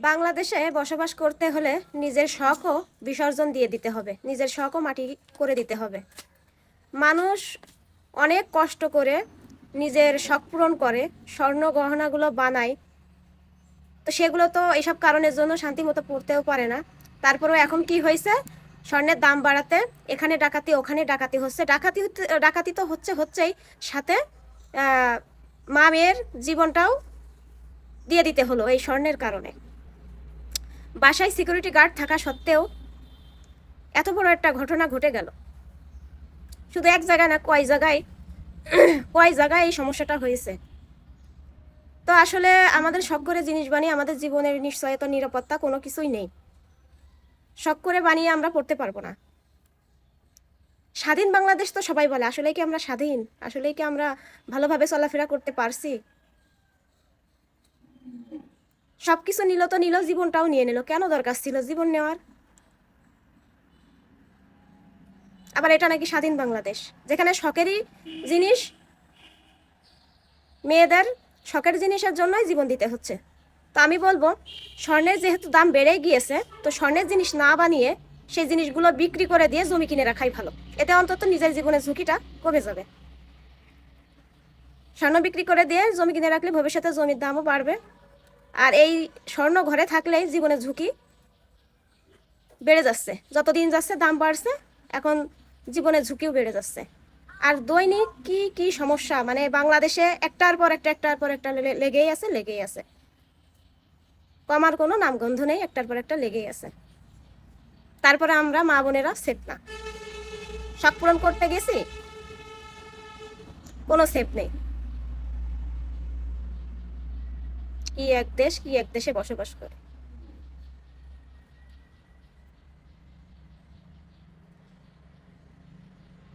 বাংলাদেশে বসবাস করতে হলে নিজের শখও বিসর্জন দিয়ে দিতে হবে, নিজের শখও মাটি করে দিতে হবে। মানুষ অনেক কষ্ট করে নিজের শখ পূরণ করে, স্বর্ণ গহনাগুলো বানায়, তো সেগুলো তো এইসব কারণের জন্য শান্তি মতো পড়তেও পারে না। তারপরেও এখন কি হয়েছে, স্বর্ণের দাম বাড়াতে এখানে ডাকাতি ওখানে ডাকাতি হচ্ছে, ডাকাতি তো হচ্ছেই, সাথে মা মেয়ের জীবনটাও দিয়ে দিতে হলো এই স্বর্ণের কারণে। বাসায় সিকিউরিটি গার্ড থাকা সত্ত্বেও এত বড় একটা ঘটনা ঘটে গেল। শুধু এক জায়গায় না, কয় জায়গায় এই সমস্যাটা হয়েছে। তো আসলে আমাদের শখ করে জিনিস বানিয়ে আমাদের জীবনের নিশ্চয়তা নিরাপত্তা কোনো কিছুই নেই। শখ করে বানিয়ে আমরা পড়তে পারবো না। স্বাধীন বাংলাদেশ তো সবাই বলে, আসলে কি আমরা স্বাধীন? আসলে কি আমরা ভালোভাবে চলাফেরা করতে পারছি? সবকিছু নিল তো নিল, জীবনটাও নিয়ে নিল। কেন দরকার ছিল জীবন নেওয়ার? আবার এটা নাকি স্বাধীন বাংলাদেশ, যেখানে শখেরই জিনিস, মেয়েদের শখের জিনিসের জন্যই জীবন দিতে হচ্ছে। তো আমি বলবো, স্বর্ণের যেহেতু দাম বেড়ে গিয়েছে, তো স্বর্ণের জিনিস না বানিয়ে সেই জিনিসগুলো বিক্রি করে দিয়ে জমি কিনে রাখাই ভালো। এতে অন্তত নিজের জীবনের ঝুঁকিটা কমে যাবে। স্বর্ণ বিক্রি করে দিয়ে জমি কিনে রাখলে ভবিষ্যতে জমির দামও বাড়বে। আর এই স্বর্ণ ঘরে থাকলেই জীবনের ঝুঁকি বেড়ে যাচ্ছে, যতদিন যাচ্ছে দাম বাড়ছে, এখন জীবনের ঝুঁকিও বেড়ে যাচ্ছে। আর দৈনিক কি কি সমস্যা, মানে বাংলাদেশে একটার পর একটা লেগেই আছে। কমার কোনো নামগন্ধ নেই, একটার পর একটা লেগেই আছে। তারপরে আমরা মা বোনেরা সেফ না। শখ পূরণ করতে গেছি, কোনো সেফ নেই। কি এক দেশে বসবাস করে।